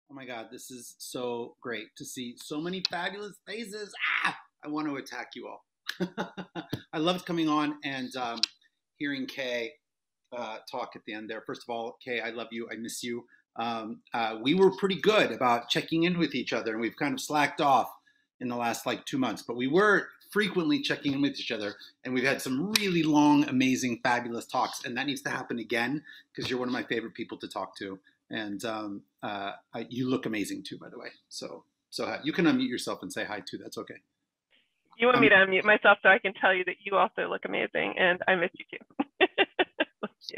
Oh my God, this is so great to see so many fabulous faces. I want to attack you all. I loved coming on and hearing Kay talk at the end there. First of all, Kay, I love you. I miss you. We were pretty good about checking in with each other, and we've kind of slacked off in the last like 2 months, but we were frequently checking in with each other, and we've had some really long, amazing, fabulous talks, and that needs to happen again because you're one of my favorite people to talk to, and you look amazing too, by the way. So you can unmute yourself and say hi too. That's okay. You want me to unmute myself so I can tell you that you also look amazing, and I miss you too.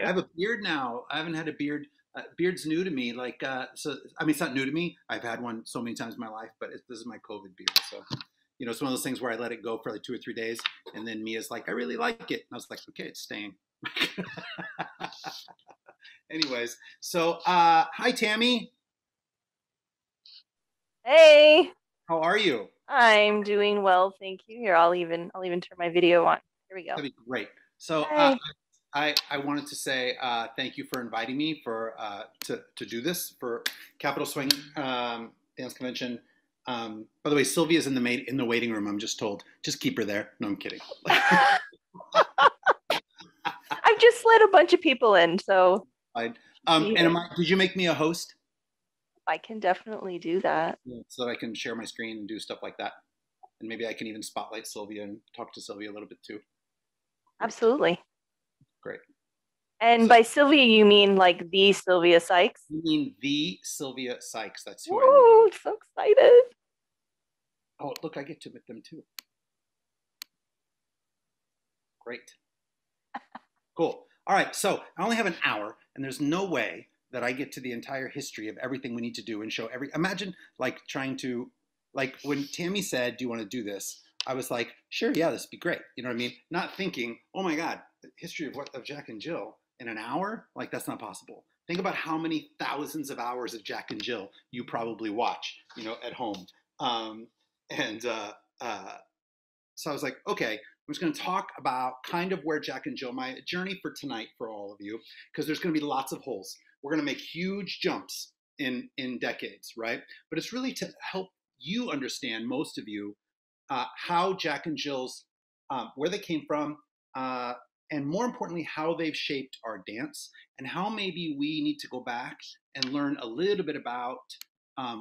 I have a beard now. I haven't had a beard. Beard's new to me. So I mean, it's not new to me. I've had one so many times in my life, but this is my COVID beard. So, it's one of those things where I let it go for like 2 or 3 days, and then Mia's like, "I really like it," and I was like, "Okay, it's staying." Anyways, so hi Tammy. Hey. How are you? I'm doing well, thank you. Here, I'll even turn my video on. Here we go. That'd be great. So I wanted to say thank you for inviting me to do this for Capital Swing Dance Convention. By the way, Sylvia's in the waiting room. I'm just told. Just keep her there. No, I'm kidding. I've just let a bunch of people in, so. Did you make me a host? I can definitely do that. Yeah, so that I can share my screen and do stuff like that. And maybe I can even spotlight Sylvia and talk to Sylvia a little bit too. Absolutely. Great. And by Sylvia, you mean like the Sylvia Sykes? You mean the Sylvia Sykes. That's who I mean. So excited. Oh, look, I get to meet them too. Great. Cool. All right, so I only have an hour, and there's no way that I get to the entire history of everything we need to do and show imagine like trying to, like when Tammy said, "Do you want to do this?" I was like, sure, yeah, this would be great. You know what I mean? Not thinking, oh my God, the history of Jack and Jill in an hour? Like that's not possible. Think about how many thousands of hours of Jack and Jill you probably watch, at home. So I was like, okay, I'm just going to talk about kind of where Jack and Jill, my journey for tonight for all of you, because there's going to be lots of holes. We're going to make huge jumps in decades, right? But it's really to help you understand, most of you, how Jack and Jill's, where they came from, and more importantly, how they've shaped our dance, and how maybe we need to go back and learn a little bit about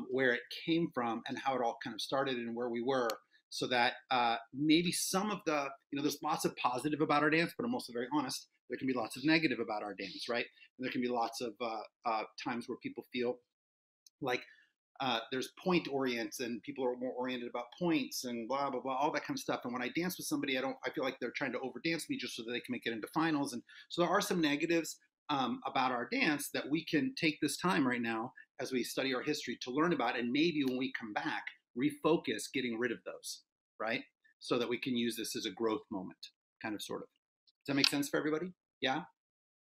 where it came from and how it all kind of started and where we were, so that maybe some of the, there's lots of positive about our dance, but I'm also very honest, there can be lots of negative about our dance, right? And there can be lots of times where people feel like there's point orients and people are more oriented about points and blah, blah, blah, all that kind of stuff. And when I dance with somebody, I feel like they're trying to over dance me just so that they can make it into finals. And so there are some negatives about our dance that we can take this time right now as we study our history to learn about. And maybe when we come back, refocus getting rid of those, right? So that we can use this as a growth moment, kind of, sort of. Does that make sense for everybody? Yeah?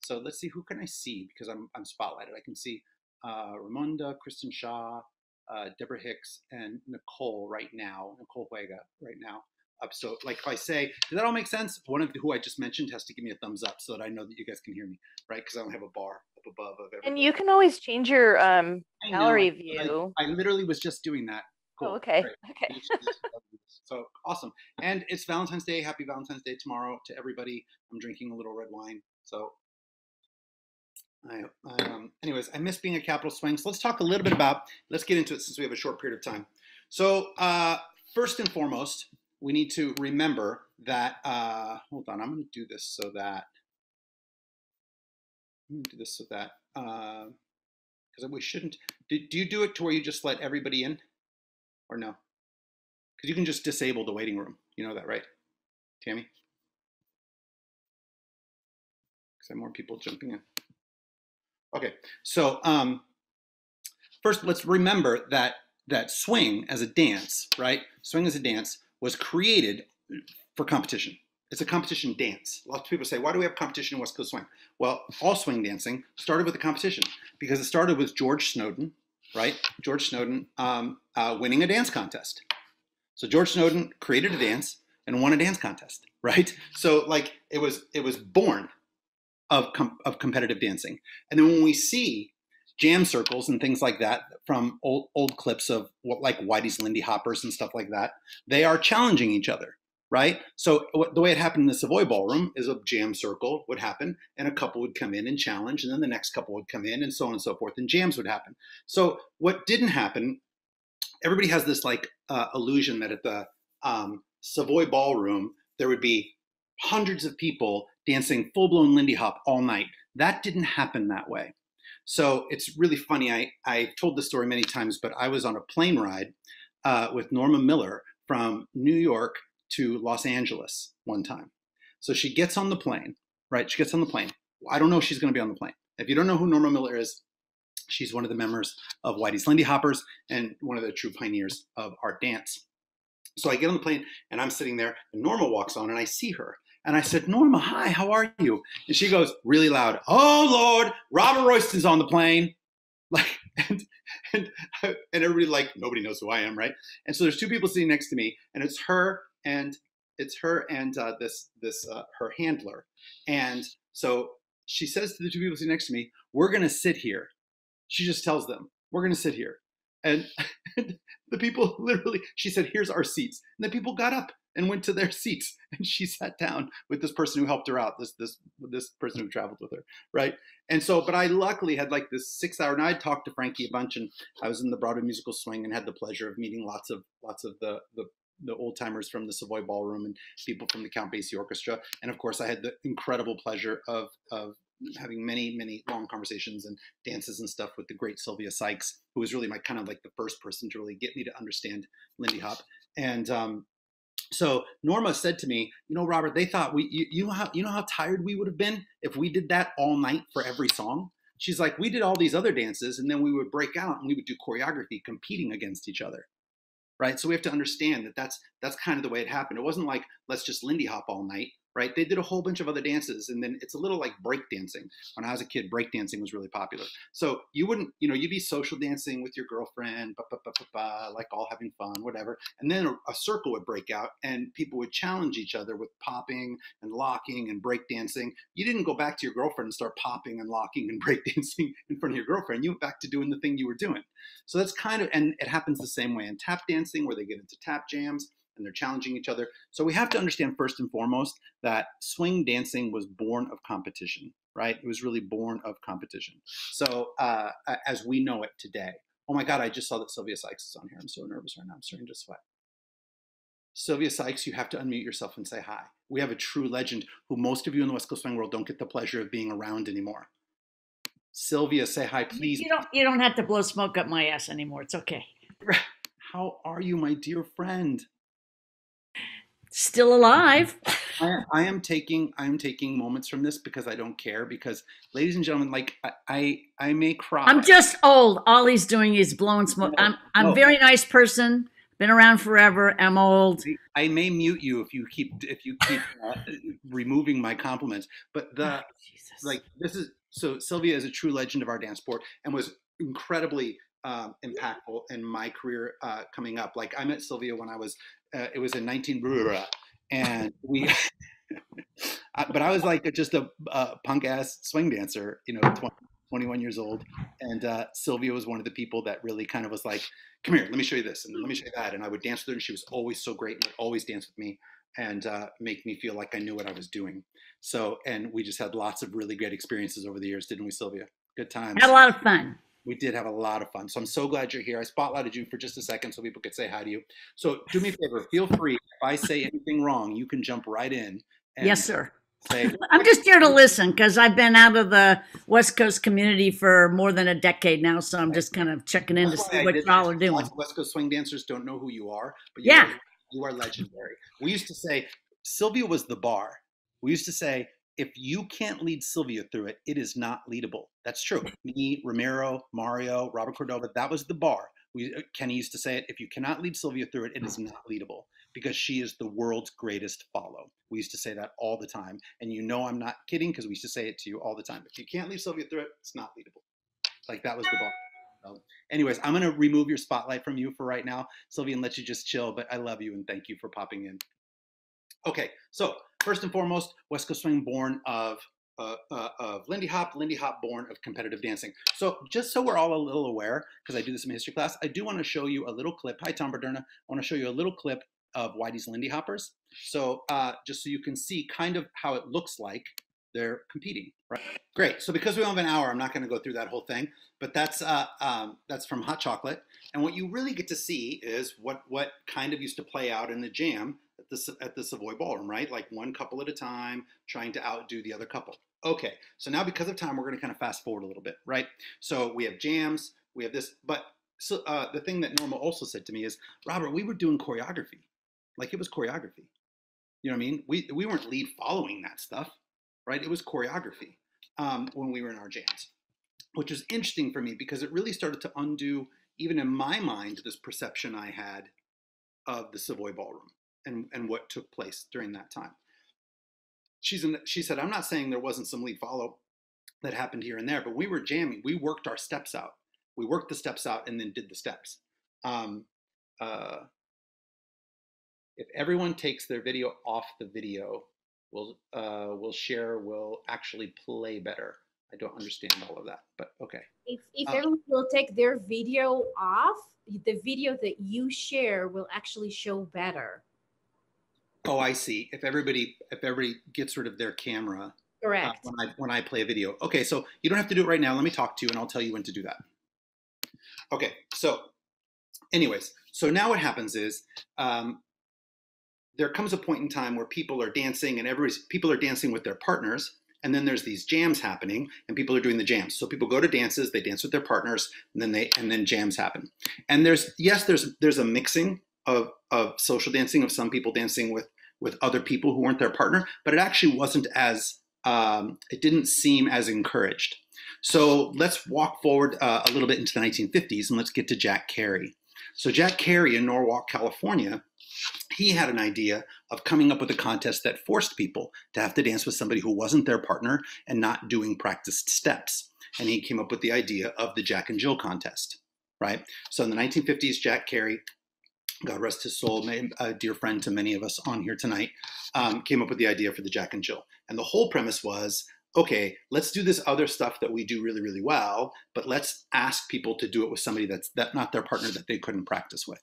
So let's see, who can I see? Because I'm spotlighted. I can see Ramonda, Kristen Shaw, Deborah Hicks, and Nicole Huega right now. So like if I say, did that all make sense? One of who I just mentioned has to give me a thumbs up so that I know that you guys can hear me, right? Because I don't have a bar up above of everything. And you can always change your gallery view. I literally was just doing that. Cool. Oh, okay. Great. Okay. So awesome. And it's Valentine's Day. Happy Valentine's Day tomorrow to everybody. I'm drinking a little red wine. So anyways, I miss being at Capital Swing. So let's talk a little bit let's get into it since we have a short period of time. So first and foremost, we need to remember that, hold on, I'm going to do this so that, because we shouldn't, do you do it to where you just let everybody in or no? Because you can just disable the waiting room. You know that, right, Tammy? Because I have more people jumping in. Okay, so first let's remember that swing as a dance, right? Swing as a dance was created for competition. It's a competition dance. Lots of people say, why do we have competition in West Coast Swing? Well, all swing dancing started with a competition because it started with George Snowden, right? George Snowden winning a dance contest. So George Snowden created a dance and won a dance contest, right? So like it was born of competitive dancing. And then when we see jam circles and things like that from old clips of like Whitey's Lindy Hoppers and stuff like that. They are challenging each other, right? So the way it happened in the Savoy Ballroom is a jam circle would happen, and a couple would come in and challenge, and then the next couple would come in, and so on and so forth, and jams would happen. So what didn't happen, everybody has this like illusion that at the Savoy Ballroom, there would be hundreds of people dancing full-blown Lindy Hop all night. That didn't happen that way. So it's really funny. I've told this story many times, but I was on a plane ride with Norma Miller from New York to Los Angeles one time. So she gets on the plane, right? She gets on the plane. I don't know if she's going to be on the plane. If you don't know who Norma Miller is, she's one of the members of Whitey's Lindy Hoppers and one of the true pioneers of art dance. So I get on the plane and I'm sitting there and Norma walks on and I see her. And I said, Norma, hi, how are you? And she goes really loud, oh, Lord, Robert Royston's on the plane. Like, and everybody like, nobody knows who I am, right? And so there's two people sitting next to me, and it's her and her handler. And so she says to the two people sitting next to me, we're going to sit here. She just tells them, we're going to sit here. And the people literally, she said, here's our seats. And the people got up and went to their seats, and she sat down with this person who helped her out, this person who traveled with her, right? And so, but I luckily had like this 6 hour, and I talked to Frankie a bunch, and I was in the Broadway musical swing and had the pleasure of meeting lots of the old timers from the Savoy Ballroom and people from the Count Basie Orchestra, and of course I had the incredible pleasure of having many long conversations and dances and stuff with the great Sylvia Sykes, who was really my kind of like the first person to really get me to understand Lindy Hop. And so Norma said to me, you know, Robert, they thought you know how tired we would have been if we did that all night for every song. She's like, we did all these other dances, and then we would break out and we would do choreography competing against each other. Right. So we have to understand that that's kind of the way it happened. It wasn't like, let's just Lindy Hop all night. Right. They did a whole bunch of other dances. And then it's a little like break dancing. When I was a kid, break dancing was really popular. So you wouldn't, you know, you'd be social dancing with your girlfriend, like all having fun, whatever. And then a circle would break out and people would challenge each other with popping and locking and break dancing. You didn't go back to your girlfriend and start popping and locking and break dancing in front of your girlfriend. You went back to doing the thing you were doing. So that's kind of, and it happens the same way in tap dancing, where they get into tap jams and they're challenging each other. So we have to understand first and foremost that swing dancing was born of competition, right? It was really born of competition. So as we know it today, oh my God, I just saw that Sylvia Sykes is on here. I'm so nervous right now. I'm starting to sweat. Sylvia Sykes, you have to unmute yourself and say hi. We have a true legend who most of you in the West Coast swing world don't get the pleasure of being around anymore. Sylvia, say hi, please. You don't have to blow smoke up my ass anymore. It's okay. How are you, my dear friend? Still alive. I am taking moments from this because I don't care, because ladies and gentlemen, like I may cry. I'm just old. All he's doing is blowing smoke. I'm a very nice person. Been around forever. I'm old. I may mute you if you keep removing my compliments. But so Sylvia is a true legend of our dance sport and was incredibly impactful in my career coming up. Like I met Sylvia when I was it was in 19 and we but I was like just a punk ass swing dancer, you know, 21 years old, and Sylvia was one of the people that really kind of was like, come here, let me show you this and let me show you that, and I would dance with her, and she was always so great and would always dance with me and make me feel like I knew what I was doing. So, and we just had lots of really great experiences over the years, didn't we, Sylvia? Good times. Had a lot of fun. We did have a lot of fun. So I'm so glad you're here. I spotlighted you for just a second so people could say hi to you. So do me a favor, feel free. If I say anything wrong, you can jump right in. And yes, sir. Say, I'm just here to listen because I've been out of the West Coast community for more than a decade now. So I'm just kind of checking in to see what y'all are doing. Lots of West Coast swing dancers don't know who you are, but you are legendary. We used to say Sylvia was the bar. We used to say, if you can't lead Sylvia through it, it is not leadable. That's true. Me, Ramiro, Mario, Robert Cordova, that was the bar. Kenny used to say it, if you cannot lead Sylvia through it, it is not leadable, because she is the world's greatest follow. We used to say that all the time. And you know I'm not kidding, because we used to say it to you all the time. If you can't lead Sylvia through it, it's not leadable. Like that was the bar. So anyways, I'm going to remove your spotlight from you for right now, Sylvia, and let you just chill. But I love you and thank you for popping in. Okay, so first and foremost, West Coast swing born of Lindy Hop born of competitive dancing. So just so we're all a little aware, because I do this in my history class, I do want to show you a little clip. Hi, Tom Berderna. I want to show you a little clip of Whitey's Lindy Hoppers. So just so you can see kind of how it looks like they're competing, right? Great. So because we only have an hour, I'm not going to go through that whole thing, but that's from Hot Chocolate. And what you really get to see is what kind of used to play out in the jam at the Savoy Ballroom, right? Like one couple at a time, trying to outdo the other couple. Okay, so now because of time, we're going to kind of fast forward a little bit, right? So we have jams, we have this, but so the thing that Norma also said to me is, Robert, we were doing choreography. Like it was choreography. You know what I mean? We weren't lead following that stuff, right? It was choreography when we were in our jams, which was interesting for me because it really started to undo, even in my mind, this perception I had of the Savoy Ballroom and what took place during that time. She said, I'm not saying there wasn't some lead follow that happened here and there, but we were jamming. We worked our steps out. We worked the steps out and then did the steps. If everyone takes their video off the video, we'll actually play better. I don't understand all of that, but okay. If everyone will take their video off, the video that you share will actually show better. Oh, I see. If everybody gets rid of their camera, correct. When I play a video. Okay, so you don't have to do it right now. Let me talk to you, and I'll tell you when to do that. Okay. So, anyways, so now what happens is there comes a point in time where people are dancing, and people are dancing with their partners, and then there's these jams happening, and people are doing the jams. So people go to dances, they dance with their partners, and then jams happen. And there's a mixing of social dancing, of some people dancing with other people who weren't their partner, but it actually wasn't as, it didn't seem as encouraged. So let's walk forward a little bit into the 1950s and let's get to Jack Carey. So Jack Carey in Norwalk, California, he had an idea of coming up with a contest that forced people to have to dance with somebody who wasn't their partner and not doing practiced steps. And he came up with the idea of the Jack and Jill contest, right? So in the 1950s, Jack Carey, God rest his soul, a dear friend to many of us on here tonight, came up with the idea for the Jack and Jill. And the whole premise was, okay, let's do this other stuff that we do really, really well, but let's ask people to do it with somebody that's not their partner that they couldn't practice with.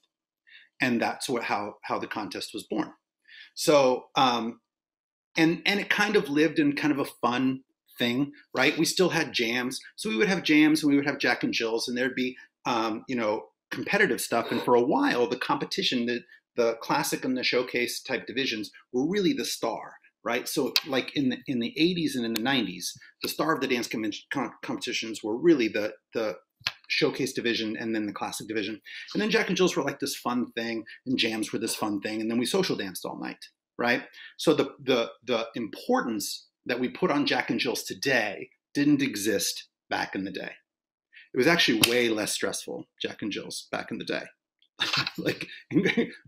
And that's how the contest was born. So, and it kind of lived in kind of a fun thing, right? We still had jams. So we would have jams and we would have Jack and Jills, and there'd be, competitive stuff. And for a while, the competition, the classic and the showcase type divisions were really the star, right? So like in the 80s and in the 90s, the star of the dance competitions were really the showcase division and then the classic division. And then Jack and Jills were like this fun thing, and jams were this fun thing. And then we social danced all night, right? So the importance that we put on Jack and Jills today didn't exist back in the day. It was actually way less stressful, Jack and Jills, back in the day. Like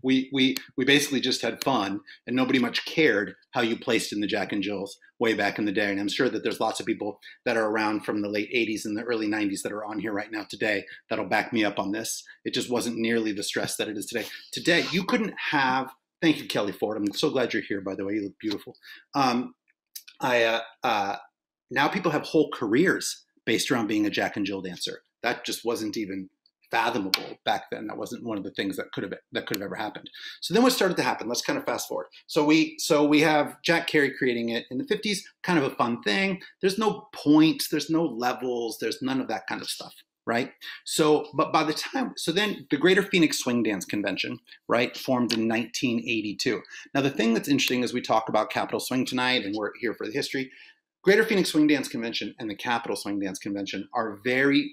we basically just had fun, and nobody much cared how you placed in the Jack and Jills way back in the day. And I'm sure that there's lots of people that are around from the late 80s and the early 90s that are on here right now today that'll back me up on this. It just wasn't nearly the stress that it is today. Today, you couldn't have, thank you, Kelly Ford. I'm so glad you're here, by the way. You look beautiful. Now people have whole careers based around being a Jack and Jill dancer. That just wasn't even fathomable back then. That wasn't one of the things that could have ever happened. So then what started to happen? Let's kind of fast forward. So we have Jack Carey creating it in the 50s, kind of a fun thing. There's no points, there's no levels, there's none of that kind of stuff, right? So, but by the time, so then the Greater Phoenix Swing Dance Convention, right, formed in 1982. Now the thing that's interesting is we talk about Capitol Swing tonight, and we're here for the history. Greater Phoenix Swing Dance Convention and the Capitol Swing Dance Convention are very,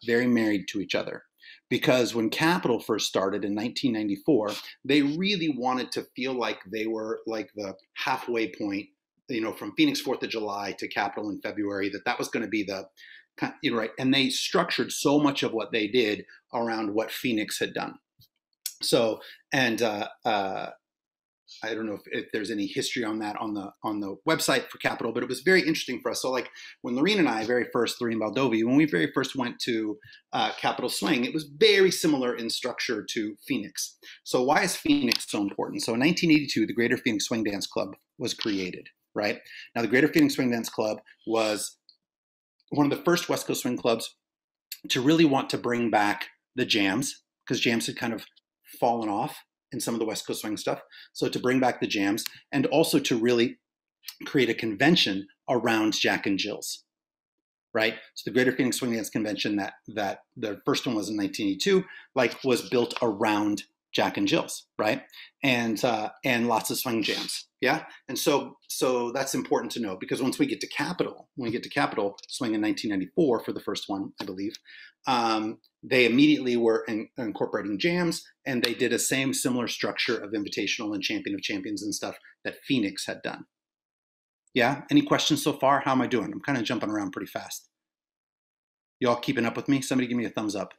very married to each other. Because when Capitol first started in 1994, they really wanted to feel like they were like the halfway point, from Phoenix 4th of July to Capitol in February, that was going to be the, right. And they structured so much of what they did around what Phoenix had done. So, and I don't know if there's any history on that on the website for Capitol, but it was very interesting for us. So like when Lorene and I, Lorene Baldovi, when we very first went to Capitol Swing, it was very similar in structure to Phoenix. So why is Phoenix so important? So in 1982, the Greater Phoenix Swing Dance Club was created, right? Now, the Greater Phoenix Swing Dance Club was one of the first West Coast swing clubs to really want to bring back the jams, because jams had kind of fallen off in some of the West Coast swing stuff. So to bring back the jams, and also to really create a convention around Jack and Jill's, right? So the Greater Phoenix Swing Dance Convention, that the first one was in 1982, like was built around Jack and Jill's, right? And lots of swing jams, yeah. And so that's important to know, because once we get to Capitol, Swing in 1994 for the first one, I believe, they immediately were incorporating jams, and they did a similar structure of invitational and champion of champions and stuff that Phoenix had done. Yeah. Any questions so far? How am I doing? I'm kind of jumping around pretty fast. Y'all keeping up with me? Somebody give me a thumbs up.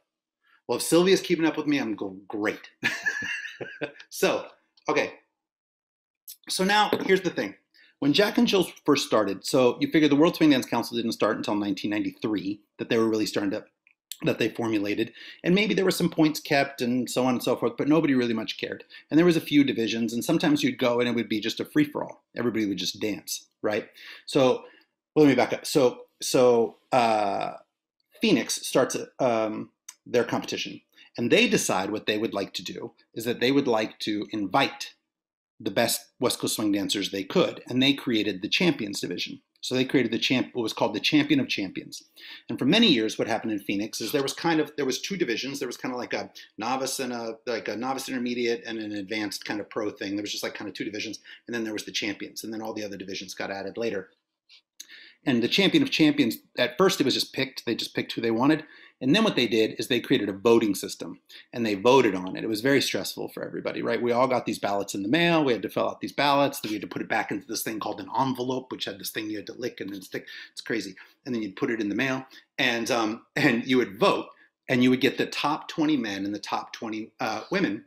Well, if Sylvia's keeping up with me, I'm going great. So, okay. So now here's the thing. When Jack and Jill's first started, so you figure the World Swing Dance Council didn't start until 1993, that they were really starting to, that they formulated. And maybe there were some points kept and so on and so forth, but nobody really much cared. And there was a few divisions, and sometimes you'd go and it would be just a free-for-all. Everybody would just dance, right? So, well, let me back up. So Phoenix starts their competition, and they decide what they would like to do is that they would like to invite the best West Coast swing dancers they could, and they created the Champions division. So they created what was called the Champion of Champions. And for many years, what happened in Phoenix is there was two divisions. There was kind of like a novice and a novice intermediate and an advanced kind of pro thing. There was just like kind of two divisions, and then there was the champions, and then all the other divisions got added later. And the Champion of Champions, at first it was just picked. They just picked who they wanted. And then what they did is they created a voting system, and they voted on it. It was very stressful for everybody, right? We all got these ballots in the mail. We had to fill out these ballots. Then we had to put it back into this thing called an envelope, which had this thing you had to lick and then stick. It's crazy. And then you'd put it in the mail, and you would vote, and you would get the top 20 men and the top 20 women.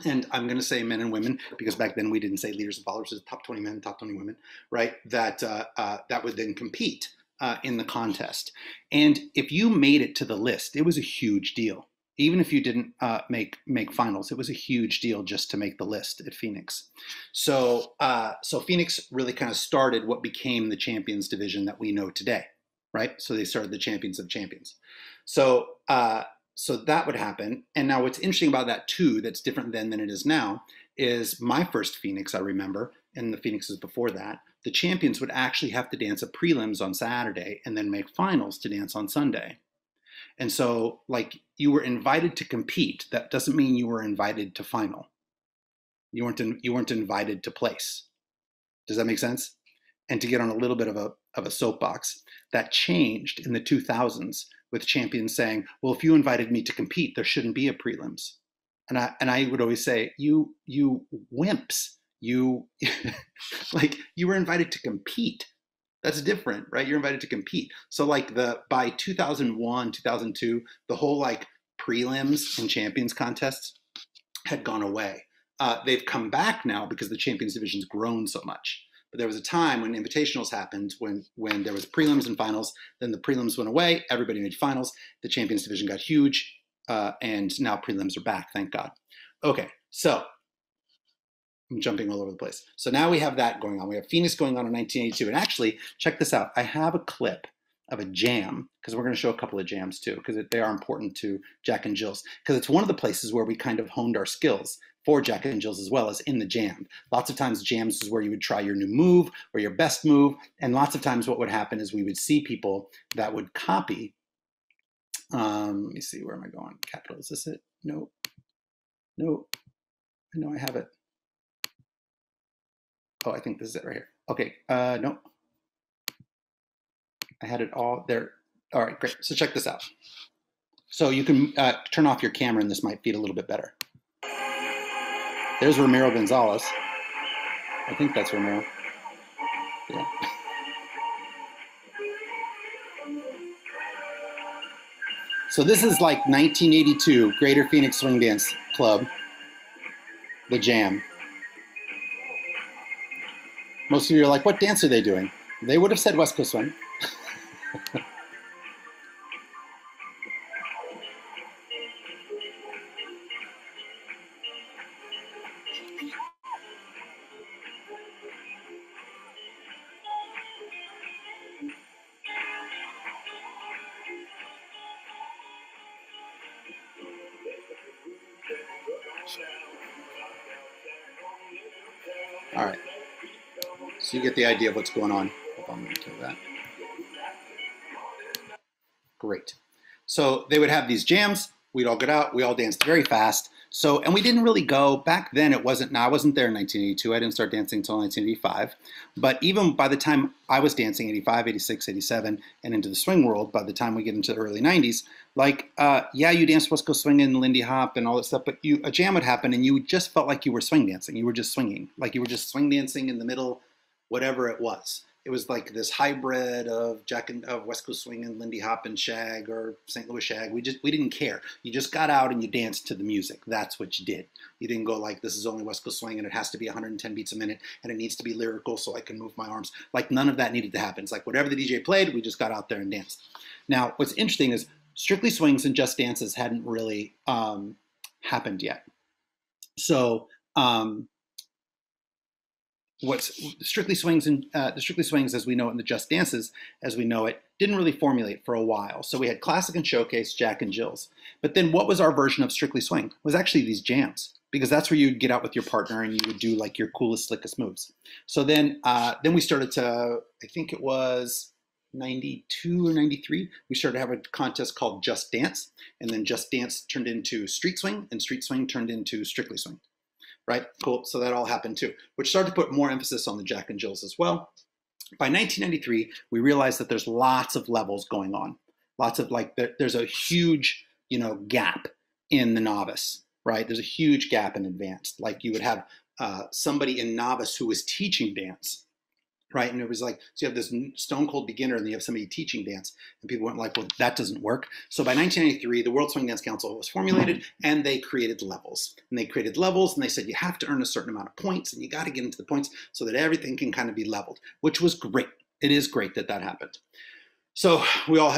And I'm going to say men and women, because back then we didn't say leaders and followers. It was top 20 men, top 20 women, right? That would then compete in the contest. And if you made it to the list, it was a huge deal. Even if you didn't make finals, it was a huge deal just to make the list at Phoenix. So Phoenix really kind of started what became the Champions division that we know today, right? So they started the Champions of Champions. So that would happen. And now what's interesting about that too, that's different then than it is now, is my first Phoenix, I remember, and the Phoenixes before that, the champions would actually have to dance a prelims on Saturday and then make finals to dance on Sunday. And so, like, you were invited to compete. That doesn't mean you were invited to final. You weren't invited to place. Does that make sense? And to get on a little bit of a soapbox, that changed in the 2000s with champions saying, well, if you invited me to compete, there shouldn't be a prelims. And I would always say, you wimps, you like, you were invited to compete. That's different, right? You're invited to compete. So like by 2001, 2002, the whole like prelims and champions contests had gone away. They've come back now because the champions division's grown so much. But there was a time when invitationals happened, when there was prelims and finals, then the prelims went away, everybody made finals, the champions division got huge, and now prelims are back, thank God. Okay, so I'm jumping all over the place. So now we have that going on. We have Phoenix going on in 1982. And actually, check this out. I have a clip of a jam, because we're going to show a couple of jams too, because they are important to Jack and Jill's, because it's one of the places where we kind of honed our skills for Jack and Jill's as well as in the jam. Lots of times jams is where you would try your new move or your best move. And lots of times what would happen is we would see people that would copy. Let me see, where am I going? Capital, is this it? No. No. I know I have it. Oh, I think this is it right here. Okay, no. I had it all there. All right, great. So check this out. So you can turn off your camera and this might feed a little bit better. There's Ramiro Gonzalez. I think that's Ramiro. Yeah. So this is like 1982, Greater Phoenix Swing Dance Club, the jam. Most of you are like, what dance are they doing? They would have said West Coast Swing. All right. So you get the idea of what's going on. Hold on, let me kill that. Great. So they would have these jams. We'd all get out. We all danced very fast. So, and we didn't really go, back then it wasn't, now I wasn't there in 1982. I didn't start dancing until 1985. But even by the time I was dancing, 85, 86, 87, and into the swing world, by the time we get into the early 90s, like, yeah, you danced West Coast Swing and Lindy Hop and all that stuff, but a jam would happen and you just felt like you were swing dancing. You were just swinging, like you were just swing dancing in the middle, whatever it was. It was like this hybrid of West Coast Swing and Lindy Hop and Shag or St. Louis Shag. We didn't care. You just got out and you danced to the music. That's what you did. You didn't go like, this is only West Coast Swing and it has to be 110 beats a minute and it needs to be lyrical so I can move my arms. Like none of that needed to happen. It's like whatever the DJ played, we just got out there and danced. Now, what's interesting is Strictly Swings and Just Dances hadn't really happened yet. So, what's Strictly Swings and the Strictly Swings as we know it and the Just Dances as we know it didn't really formulate for a while. So we had Classic and Showcase, Jack and Jill's. But then what was our version of Strictly Swing? It was actually these jams, because that's where you'd get out with your partner and you would do like your coolest, slickest moves. So then we started to, I think it was 92 or 93, we started to have a contest called Just Dance. And then Just Dance turned into Street Swing and Street Swing turned into Strictly Swing. Right, cool, so that all happened too, which started to put more emphasis on the Jack and Jills as well. By 1993, we realized that there's lots of levels going on. Lots of like, there's a huge, gap in the novice, right? There's a huge gap in advanced. Like you would have somebody in novice who was teaching dance, right? And it was like, so you have this stone cold beginner and then you have somebody teaching dance and people went like, well, that doesn't work. So by 1983, the World Swing Dance Council was formulated and they created levels. And they created levels and they said, you have to earn a certain amount of points and you got to get into the points so that everything can kind of be leveled, which was great. It is great that that happened. So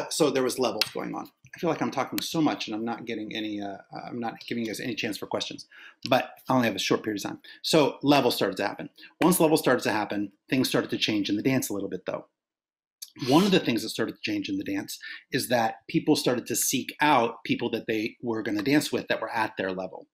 so there was levels going on. I feel like I'm talking so much and I'm not getting any, I'm not giving you guys any chance for questions, but I only have a short period of time. So levels started to happen. Once levels started to happen, things started to change in the dance a little bit though. One of the things that started to change in the dance is that people started to seek out people that they were going to dance with that were at their level.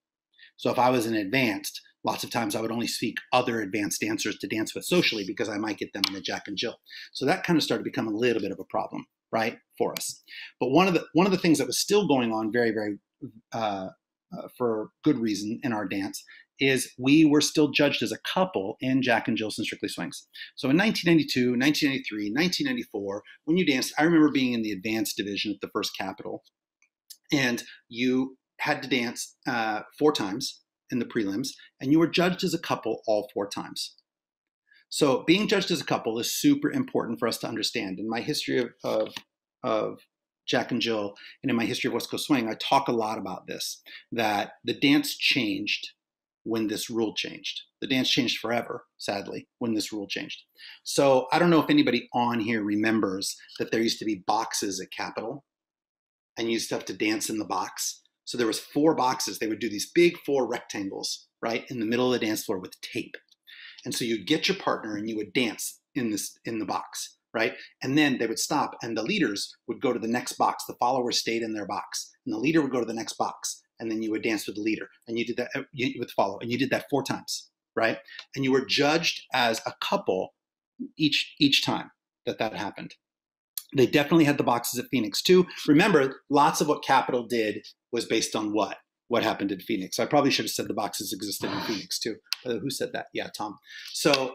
So if I was an advanced, lots of times I would only seek other advanced dancers to dance with socially because I might get them in a Jack and Jill. So that kind of started to become a little bit of a problem, right, for us. But one of the things that was still going on very, very for good reason in our dance is we were still judged as a couple in Jack and Jill's and Strictly Swings. So in 1992, 1993, 1994, when you danced, I remember being in the advanced division at the first Capitol, and you had to dance 4 times in the prelims, and you were judged as a couple all 4 times. So being judged as a couple is super important for us to understand. In my history of Jack and Jill and in my history of West Coast Swing, I talk a lot about this, that the dance changed when this rule changed. The dance changed forever, sadly, when this rule changed. So I don't know if anybody on here remembers that there used to be boxes at Capitol and you used to have to dance in the box. So there was 4 boxes. They would do these big 4 rectangles, right, in the middle of the dance floor with tape. And so you'd get your partner and you would dance in the box, right? And then they would stop and the leaders would go to the next box. The followers stayed in their box and the leader would go to the next box and then you would dance with the leader and you did that with the follow and you did that 4 times, right? And you were judged as a couple each time that happened. They definitely had the boxes at Phoenix too. Remember, lots of what Capitol did was based on what happened in Phoenix. I probably should have said the boxes existed in Phoenix too. Who said that? Yeah, Tom. So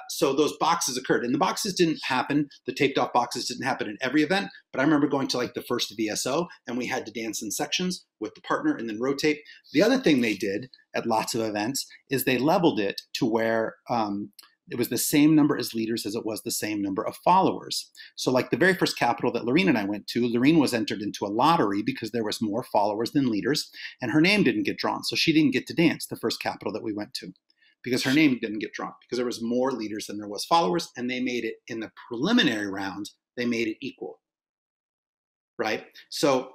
so those boxes occurred, and the boxes didn't happen. The taped off boxes didn't happen in every event, but I remember going to like the first VSO, and we had to dance in sections with the partner and then rotate. The other thing they did at lots of events is they leveled it to where it was the same number as leaders as it was the same number of followers. So like the very first Capitol that Lorene and I went to, Lorene was entered into a lottery because there was more followers than leaders, and her name didn't get drawn. So she didn't get to dance the first Capitol that we went to because her name didn't get drawn because there was more leaders than there was followers, and they made it in the preliminary round, they made it equal, right? So,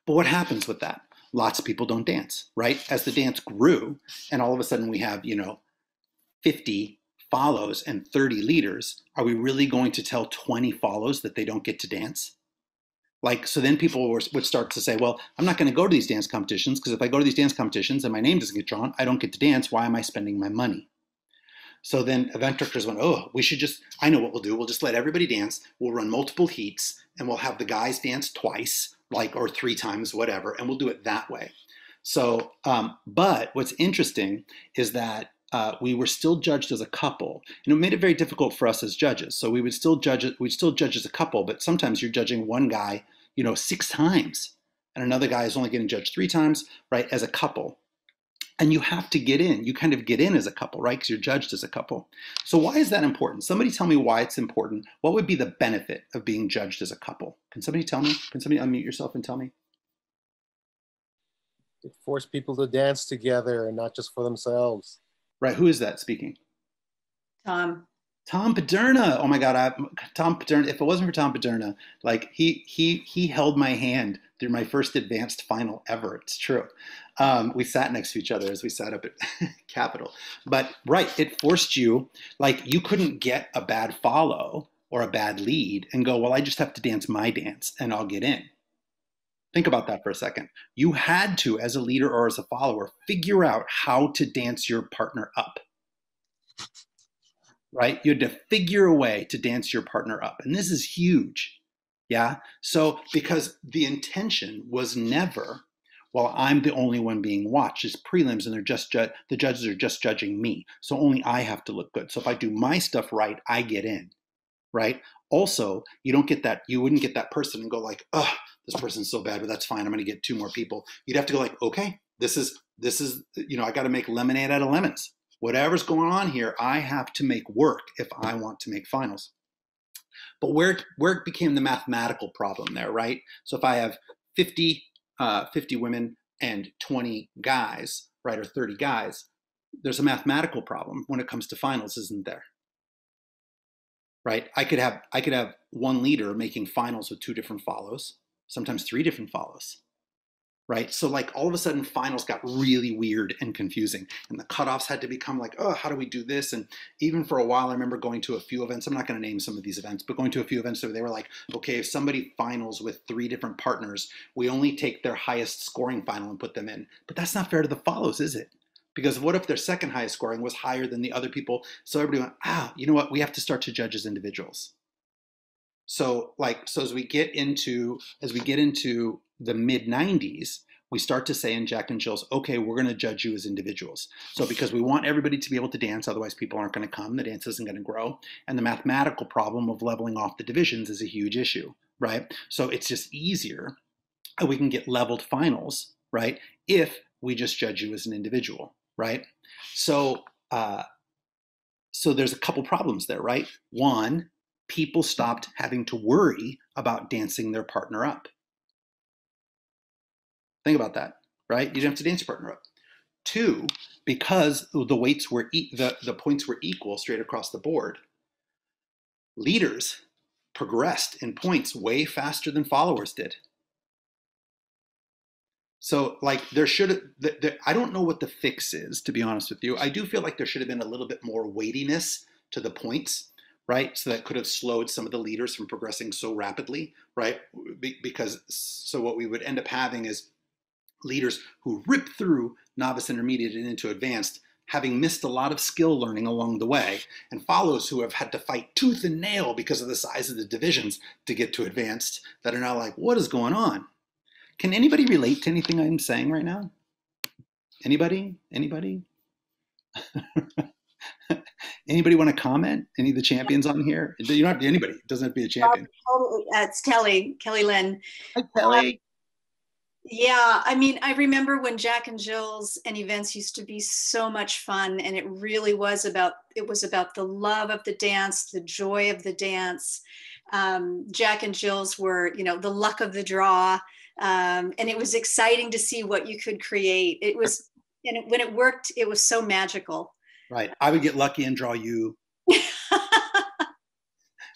but what happens with that? Lots of people don't dance, right? As the dance grew, and all of a sudden we have, 50 follows and 30 leaders, are we really going to tell 20 follows that they don't get to dance? Like, so then people would start to say, well, I'm not going to go to these dance competitions because if I go to these dance competitions and my name doesn't get drawn, I don't get to dance. Why am I spending my money? So then event directors went, oh, we should just, I know what we'll do. We'll just let everybody dance. We'll run multiple heats and we'll have the guys dance twice, like, or 3 times, whatever. And we'll do it that way. So, but what's interesting is that we were still judged as a couple, and it made it very difficult for us as judges. So we would still judge it. We'd still judge as a couple, but sometimes you're judging one guy, 6 times, and another guy is only getting judged 3 times, right? As a couple, and you have to get in. You kind of get in as a couple, right? Because you're judged as a couple. So why is that important? Somebody tell me why it's important. What would be the benefit of being judged as a couple? Can somebody tell me? Can somebody unmute yourself and tell me? It forced people to dance together and not just for themselves. Right. Who is that speaking? Tom. Tom Paderna. Oh my God, Tom Paderna. If it wasn't for Tom Paderna, like he held my hand through my first advanced final ever. It's true. We sat next to each other as we sat up at Capitol. But right, it forced you, like you couldn't get a bad follow or a bad lead and go, well, I just have to dance my dance and I'll get in. Think about that for a second. You had to, as a leader or as a follower, figure out how to dance your partner up. Right? You had to figure a way to dance your partner up. And this is huge. Yeah? So, because the intention was never, well, I'm the only one being watched. It's prelims and the judges are just judging me. So only I have to look good. So if I do my stuff right, I get in. Right? Also, you wouldn't get that person and go like, oh, this person's so bad, but that's fine. I'm going to get 2 more people. You'd have to go like, okay, this is, I got to make lemonade out of lemons. Whatever's going on here, I have to make work if I want to make finals. But where it became the mathematical problem there, right? So if I have 50 women and 20 guys, right, or 30 guys, there's a mathematical problem when it comes to finals, isn't there? Right? I could have one leader making finals with 2 different follows, sometimes 3 different follows, right? So like all of a sudden finals got really weird and confusing and the cutoffs had to become like, oh, how do we do this? And even for a while, I remember going to a few events. I'm not going to name some of these events, but going to a few events where they were like, okay, if somebody finals with 3 different partners, we only take their highest scoring final and put them in. But that's not fair to the follows, is it? Because what if their second highest scoring was higher than the other people? So everybody went, you know what? We have to start to judge as individuals. So as we get into the mid 90s, we start to say in Jack and Jill's, okay, we're going to judge you as individuals. So because we want everybody to be able to dance, otherwise people aren't going to come, the dance isn't going to grow. And the mathematical problem of leveling off the divisions is a huge issue, right? So it's just easier, we can get leveled finals, right? If we just judge you as an individual, right? So there's a couple problems there, right? One, people stopped having to worry about dancing their partner up. Think about that, right? You didn't have to dance your partner up. 2, because the weights were the points were equal straight across the board, leaders progressed in points way faster than followers did. So like I don't know what the fix is, to be honest with you. I do feel like there should have been a little bit more weightiness to the points, right? So that could have slowed some of the leaders from progressing so rapidly, right? Because so what we would end up having is leaders who rip through novice, intermediate, and into advanced, having missed a lot of skill learning along the way, and follows who have had to fight tooth and nail because of the size of the divisions to get to advanced, that are now like, what is going on? Can anybody relate to anything I'm saying right now? Anybody? Anybody? Anybody want to comment? Any of the champions on here? You don't have to be anybody. It doesn't have to be a champion. It's Kelly Lynn. Hi, Kelly. Yeah, I mean, I remember when Jack and Jill's and events used to be so much fun, and it really was about the love of the dance, the joy of the dance. Jack and Jill's were, the luck of the draw, and it was exciting to see what you could create. It was, and when it worked, it was so magical. Right, I would get lucky and draw you.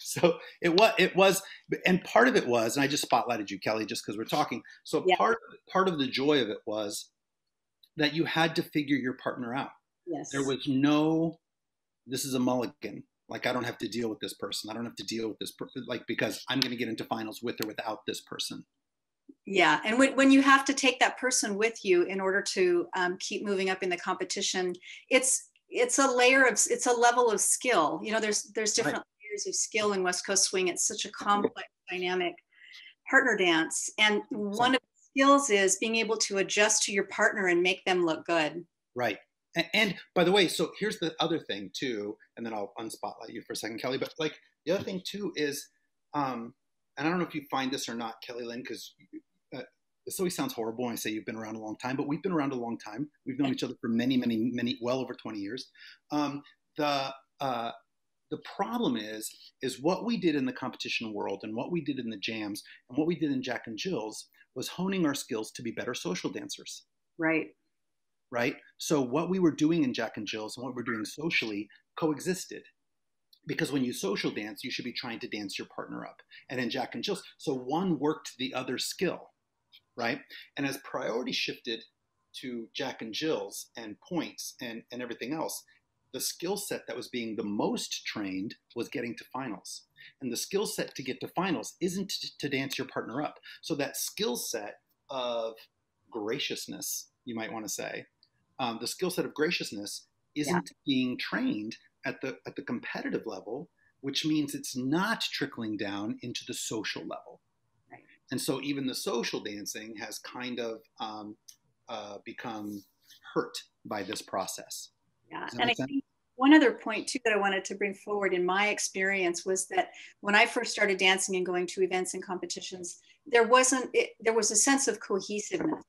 So it was, and part of it was, and I just spotlighted you, Kelly, just because we're talking. So yeah. Part of the joy of it was that you had to figure your partner out. Yes. There was no, this is a mulligan. Like, I don't have to deal with this person. I don't have to deal with this, like, because I'm going to get into finals with or without this person. Yeah, and when you have to take that person with you in order to keep moving up in the competition, it's a level of skill. You know, there's different layers of skill in West Coast swing. It's such a complex, dynamic partner dance, and one of the skills is being able to adjust to your partner and make them look good. Right. And by the way, so here's the other thing too, and then I'll unspotlight you for a second, Kelly. But like the other thing too is, and I don't know if you find this or not, Kelly Lynn, because this always sounds horrible when I say you've been around a long time, but we've been around a long time. We've known each other for many, many, many, well over 20 years. The problem is what we did in the competition world and what we did in the jams and what we did in Jack and Jill's was honing our skills to be better social dancers. Right. Right. So what we were doing in Jack and Jill's and what we're doing socially coexisted. Because when you social dance, you should be trying to dance your partner up. And in Jack and Jill's, so one worked the other skill. Right. And as priority shifted to Jack and Jill's and points and everything else, the skill set that was being the most trained was getting to finals. And the skill set to get to finals isn't to dance your partner up. So that skill set of graciousness, you might want to say, the skill set of graciousness isn't being trained at the competitive level, which means it's not trickling down into the social level. Right. And so even the social dancing has kind of become hurt by this process. Yeah, and I think one other point too that I wanted to bring forward in my experience was that when I first started dancing and going to events and competitions, there was a sense of cohesiveness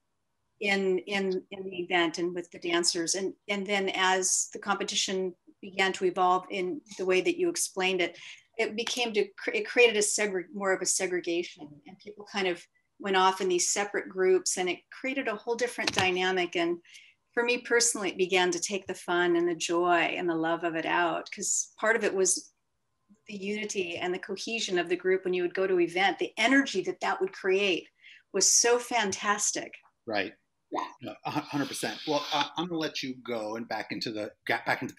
in the event and with the dancers, and then as the competition began to evolve in the way that you explained it, it created more of a segregation, and people kind of went off in these separate groups, and it created a whole different dynamic. And for me personally, it began to take the fun and the joy and the love of it out, because part of it was the unity and the cohesion of the group. When you would go to an event, the energy that would create was so fantastic. Right. Yeah. 100%. Well, I'm gonna let you go and back into the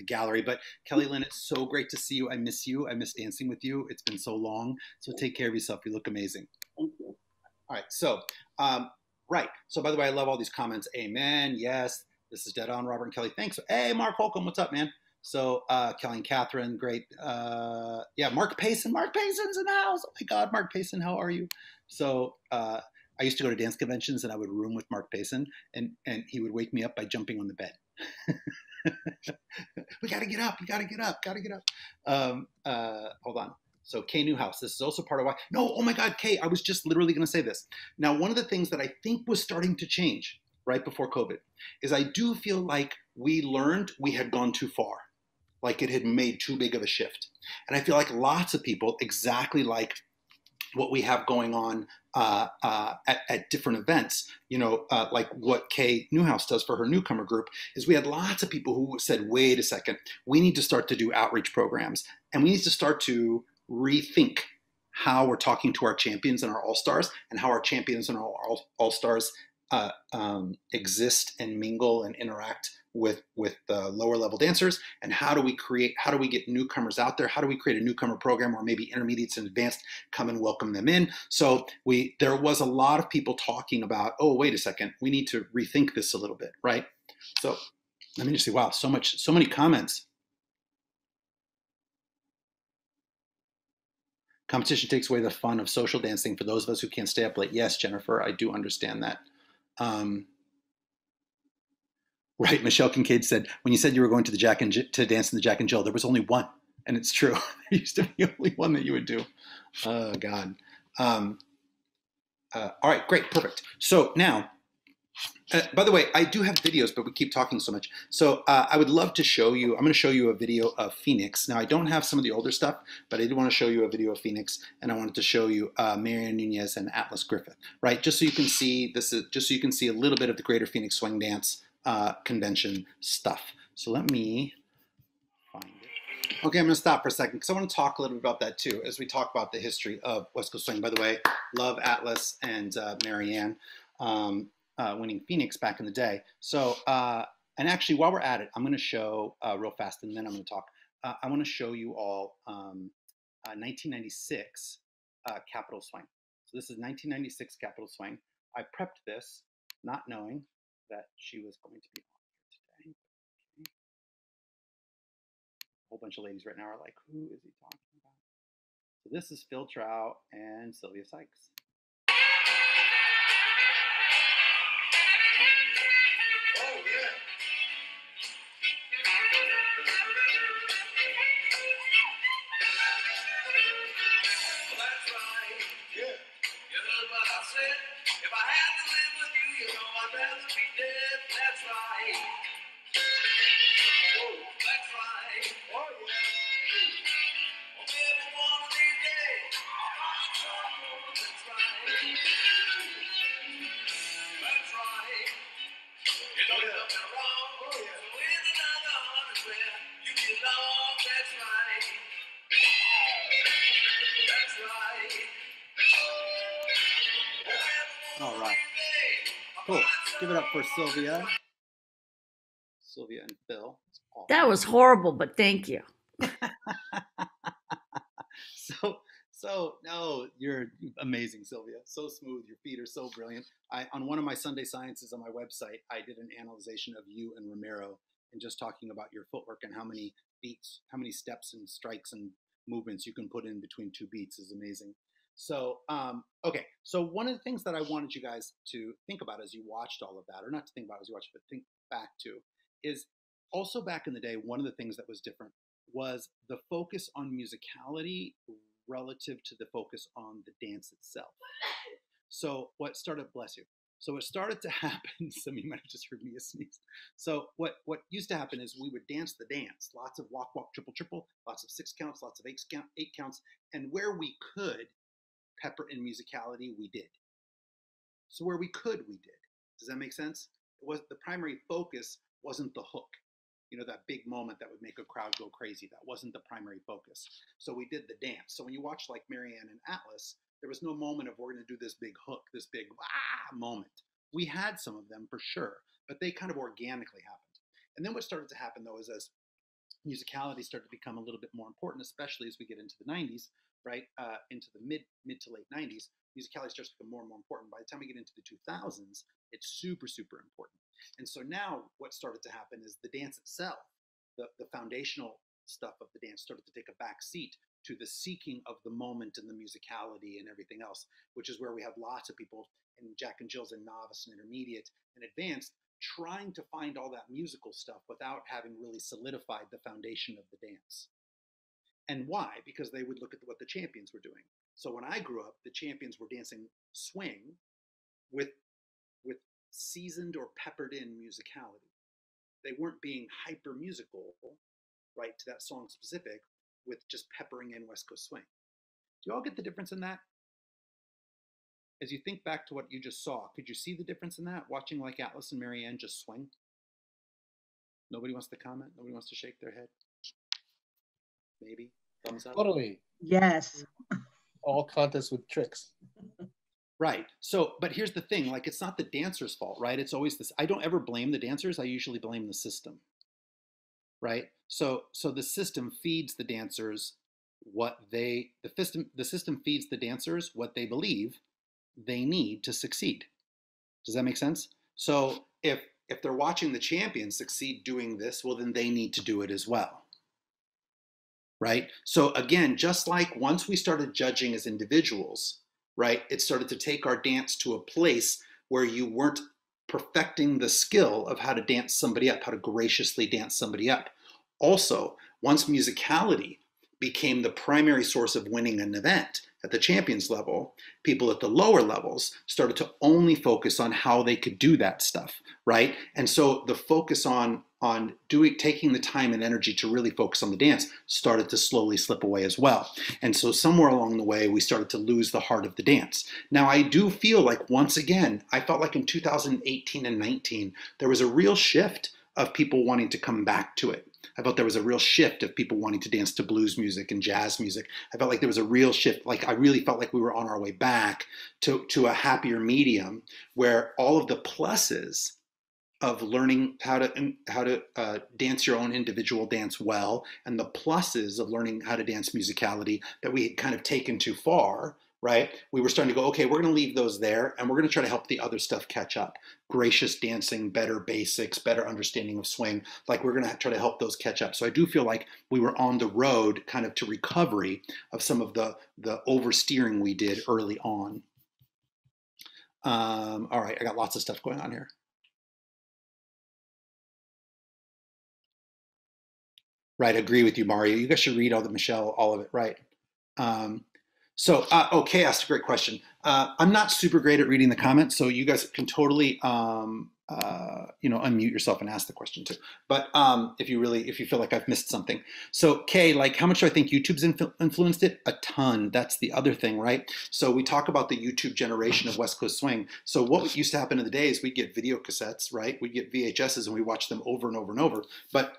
gallery. But Kelly Lynn, it's so great to see you. I miss you. I miss dancing with you. It's been so long. So take care of yourself. You look amazing. Thank you. All right. So, right. So by the way, I love all these comments. Amen. Yes. This is dead on, Robert and Kelly. Thanks. Hey, Mark Holcomb, what's up, man? So Kelly and Catherine, great. Yeah, Mark Payson. Mark Payson's in the house. Oh my God, Mark Payson, how are you? So I used to go to dance conventions and I would room with Mark Payson, and he would wake me up by jumping on the bed. We got to get up. You got to get up. Got to get up. Hold on. So Kay Newhouse, this is also part of why. No, oh my God, Kay, I was just literally going to say this. Now, one of the things that I think was starting to change right before COVID is I do feel like we learned we had gone too far, like it had made too big of a shift. And I feel like lots of people, exactly like what we have going on at different events, you know, like what Kay Newhouse does for her newcomer group, is we had lots of people who said, wait a second, we need to start to do outreach programs, and we need to start to rethink how we're talking to our champions and our all-stars, and how our champions and our all-stars exist and mingle and interact with the lower level dancers, and how do we get newcomers out there? How do we create a newcomer program where maybe intermediates and advanced come and welcome them in? So there was a lot of people talking about, oh, wait a second, we need to rethink this a little bit, right? So let me just see, wow, so many comments. Competition takes away the fun of social dancing for those of us who can't stay up late. Yes, Jennifer, I do understand that. Right, Michelle Kincaid said, when you said you were going to to dance in the Jack and Jill, there was only one, and it's true. There used to be only one that you would do. Oh God. All right, great, perfect. So now, by the way, I do have videos, but we keep talking so much. So I would love to show you. I'm going to show you a video of Phoenix. Now I don't have some of the older stuff, but I did want to show you a video of Phoenix, and I wanted to show you Marianne Nunez and Atlas Griffith, right? Just so you can see a little bit of the Greater Phoenix Swing Dance convention stuff. So let me find it. Okay, I'm going to stop for a second because I want to talk a little bit about that too, as we talk about the history of West Coast Swing. By the way, love Atlas and Marianne winning Phoenix back in the day. So, and actually, while we're at it, I'm going to show real fast, and then I'm going to talk. I want to show you all 1996 Capitol Swing. So this is 1996 Capitol Swing. I prepped this not knowing that she was going to be on here today. Okay. A whole bunch of ladies right now are like, who is he talking about? So this is Phil Trout and Sylvia Sykes. Oh, yeah. Well, that's right. Yeah. You heard what I said. If I had to live with you, you know I'd rather be dead. That's right. Oh, that's right. Oh, yeah. Well, maybe one of these days, I'll find someone that's right. That's right. You know you've been wrong. Oh, yeah. So in another hundred where you belong. That's right. That's right. All right. Cool. Give it up for Sylvia. Sylvia and Phil. That was horrible, but thank you. So no, you're amazing, Sylvia. So smooth. Your feet are so brilliant. On one of my Sunday Sciences on my website, I did an analyzation of you and Romero and just talking about your footwork and how many beats, how many steps and strikes and movements you can put in between two beats is amazing. So, okay. So one of the things that I wanted you guys to think about as you watched all of that, or not to think about as you watched, but think back to, is also back in the day, one of the things that was different was the focus on musicality relative to the focus on the dance itself. So what started, bless you. So what started to happen, some of you might have just heard me sneeze. So what used to happen is we would dance the dance, lots of walk, walk, triple, triple, lots of 6 counts, lots of 8 counts, and where we could pepper in musicality, we did. So where we could, we did. Does that make sense? It was the primary focus wasn't the hook. You know, that big moment that would make a crowd go crazy. That wasn't the primary focus. So we did the dance. So when you watch like Marianne and Atlas, there was no moment of we're going to do this big hook, this big moment. We had some of them for sure, but they kind of organically happened. And then what started to happen though is as musicality started to become a little bit more important, especially as we get into the 90s, right? Into the mid to late 90s, musicality starts to become more and more important. By the time we get into the 2000s, it's super, super important. And so now what started to happen is the dance itself, the foundational stuff of the dance started to take a back seat to the seeking of the moment and the musicality and everything else, which is where we have lots of people in Jack and Jill's and novice and intermediate and advanced trying to find all that musical stuff without having really solidified the foundation of the dance. And why? Because they would look at what the champions were doing. So when I grew up, the champions were dancing swing with seasoned or peppered in musicality. They weren't being hyper musical, right, to that song specific with just peppering in West Coast swing. Do you all get the difference in that? As you think back to what you just saw, could you see the difference in that? Watching like Atlas and Marianne just swing? Nobody wants to comment? Nobody wants to shake their head? Maybe? Thumbs up? Totally. Yes. All contests with tricks. Right. So, but here's the thing, like it's not the dancer's fault, right? It's always this, I don't ever blame the dancers. I usually blame the system, right? So the system feeds the dancers what the system feeds the dancers what they believe they need to succeed. Does that make sense? So if they're watching the champions succeed doing this, well, then they need to do it as well. Right? So again, just like once we started judging as individuals, right, it started to take our dance to a place where you weren't perfecting the skill of how to dance somebody up, how to graciously dance somebody up. Also, once musicality became the primary source of winning an event at the champions level, people at the lower levels started to only focus on how they could do that stuff, right? And so the focus on taking the time and energy to really focus on the dance started to slowly slip away as well. And so somewhere along the way, we started to lose the heart of the dance. Now, I do feel like, once again, I felt like in 2018 and 19, there was a real shift of people wanting to come back to it. I felt there was a real shift of people wanting to dance to blues music and jazz music. I felt like there was a real shift. Like I really felt like we were on our way back to a happier medium where all of the pluses of learning how to dance your own individual dance well, and the pluses of learning how to dance musicality that we had kind of taken too far, right? We were starting to go, okay, we're going to leave those there, and we're going to try to help the other stuff catch up. Gracious dancing, better basics, better understanding of swing. Like, we're going to try to help those catch up. So I do feel like we were on the road kind of to recovery of some of the oversteering we did early on. All right, I got lots of stuff going on here. Right, agree with you, Mario. You guys should read all of it, right? Kay asked a great question. I'm not super great at reading the comments, so you guys can totally, unmute yourself and ask the question too. But if you feel like I've missed something. So Kay, like, how much do I think YouTube's influenced it? A ton. That's the other thing, right? So we talk about the YouTube generation of West Coast swing. So what used to happen in the day is we'd get video cassettes, right? We'd get VHSs and we watch them over and over and over. But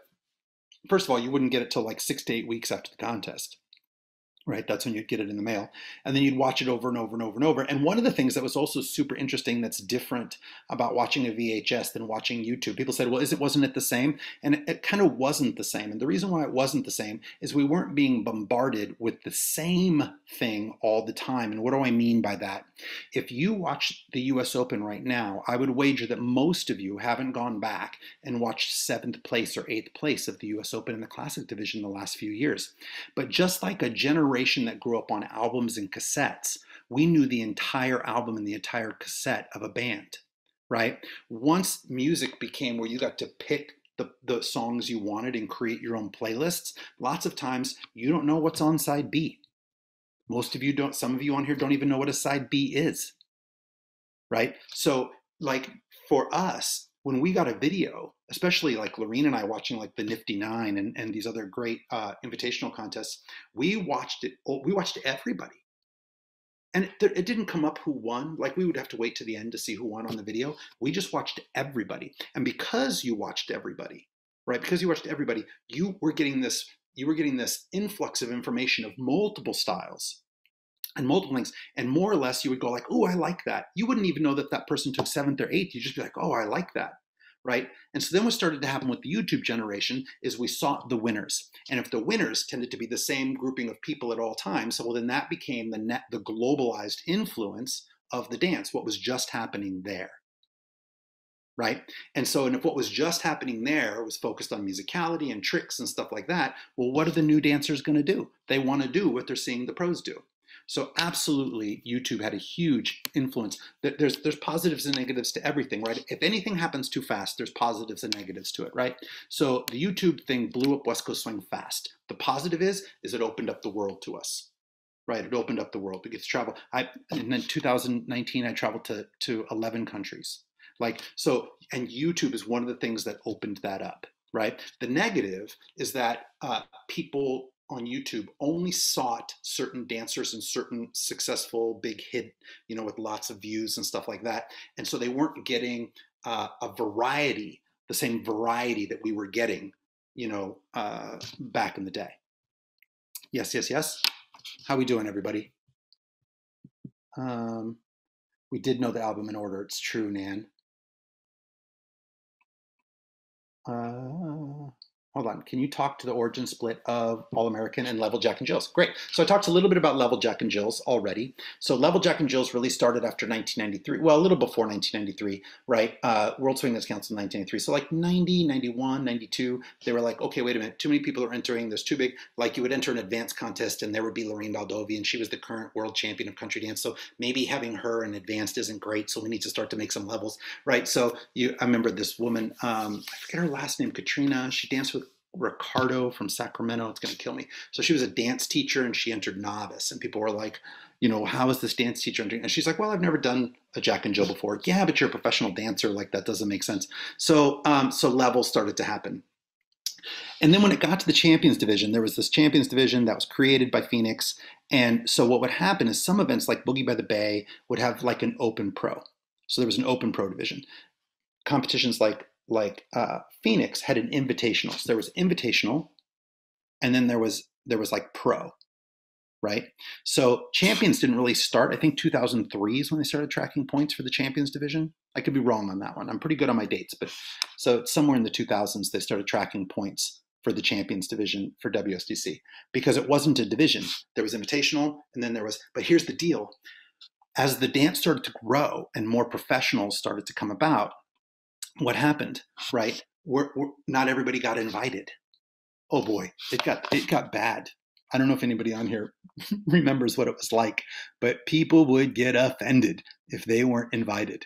first of all, you wouldn't get it till like 6 to 8 weeks after the contest, right? That's when you'd get it in the mail. And then you'd watch it over and over and over and over. And one of the things that was also super interesting that's different about watching a VHS than watching YouTube, people said, well, wasn't it the same? And it kind of wasn't the same. And the reason why it wasn't the same is we weren't being bombarded with the same thing all the time. And what do I mean by that? If you watch the US Open right now, I would wager that most of you haven't gone back and watched 7th place or 8th place of the US Open in the Classic division the last few years. But just like a generation that grew up on albums and cassettes, we knew the entire album and the entire cassette of a band, right? Once music became where you got to pick the songs you wanted and create your own playlists, lots of times you don't know what's on side B. Most of you don't, some of you on here don't even know what a side B is, right? So like for us, when we got a video, especially like Lorene and I watching like the Nifty Nine and these other great invitational contests, we watched everybody. And it didn't come up who won. Like, we would have to wait to the end to see who won on the video. We just watched everybody. And because you watched everybody, right? Because you watched everybody, you were getting this influx of information of multiple styles and multiple things. And more or less you would go like, oh, I like that. You wouldn't even know that person took 7th or 8th. You'd just be like, oh, I like that. Right? And so then what started to happen with the YouTube generation is we sought the winners. And if the winners tended to be the same grouping of people at all times, so well, then that became the globalized influence of the dance, what was just happening there. Right? And so, and if what was just happening there was focused on musicality and tricks and stuff like that, well, what are the new dancers going to do? They want to do what they're seeing the pros do. So absolutely, YouTube had a huge influence. There's positives and negatives to everything, right? If anything happens too fast, there's positives and negatives to it, right? So the YouTube thing blew up West Coast swing fast. The positive is it opened up the world to us, right? It opened up the world. We get to travel. In 2019, I traveled to 11 countries. Like, so, and YouTube is one of the things that opened that up, right? The negative is that people on YouTube only sought certain dancers and certain successful big hit, with lots of views and stuff like that. And so they weren't getting a variety, the same variety that we were getting, back in the day. Yes. How we doing, everybody? We did know the album in order. It's true, Nan. Hold on, can you talk to the origin split of All-American and Level Jack and Jills? Great, so I talked a little bit about Level Jack and Jills already. So Level Jack and Jills really started after 1993, well, a little before 1993, right? World Swing Dance Council in 1993. So like 90, 91, 92, they were like, okay, wait a minute, too many people are entering, there's too big, like you would enter an advanced contest and there would be Lorene Baldovi and she was the current world champion of country dance. So maybe having her in advanced isn't great, so we need to start to make some levels, right? So I remember this woman, I forget her last name, Katrina, she danced with Ricardo from Sacramento. It's going to kill me. So she was a dance teacher and she entered novice and people were like, how is this dance teacher entering? And she's like, well, I've never done a Jack and Jill before. Yeah, but you're a professional dancer. Like, that doesn't make sense. So levels started to happen. And then when it got to the champions division, there was this champions division that was created by Phoenix. And so what would happen is some events like Boogie by the Bay would have like an open pro. So there was an open pro division. Competitions like Phoenix had an invitational. So there was invitational, and then there was like pro, right? So champions didn't really start. I think 2003 is when they started tracking points for the champions division. I could be wrong on that one. I'm pretty good on my dates, but so somewhere in the 2000s, they started tracking points for the champions division for WSDC because it wasn't a division. There was invitational, and then there was, but here's the deal. As the dance started to grow and more professionals started to come about, what happened, right? Not everybody got invited. Oh boy, it got bad. I don't know if anybody on here remembers what it was like, but people would get offended if they weren't invited,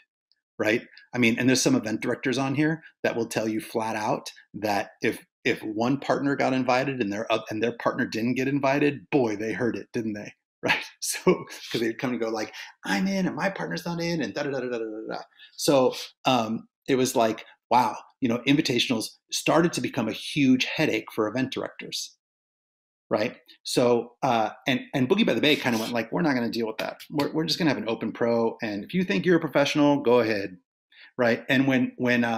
right? I mean, and there's some event directors on here that will tell you flat out that if one partner got invited and their partner didn't get invited, boy, they heard it, didn't they? Right? So, because they'd come and go like, I'm in and my partner's not in and da-da-da-da-da-da-da. So it was like, wow, invitationals started to become a huge headache for event directors, right? So, and Boogie by the Bay kind of went like, we're not going to deal with that. We're just going to have an open pro. And if you think you're a professional, go ahead, right? And when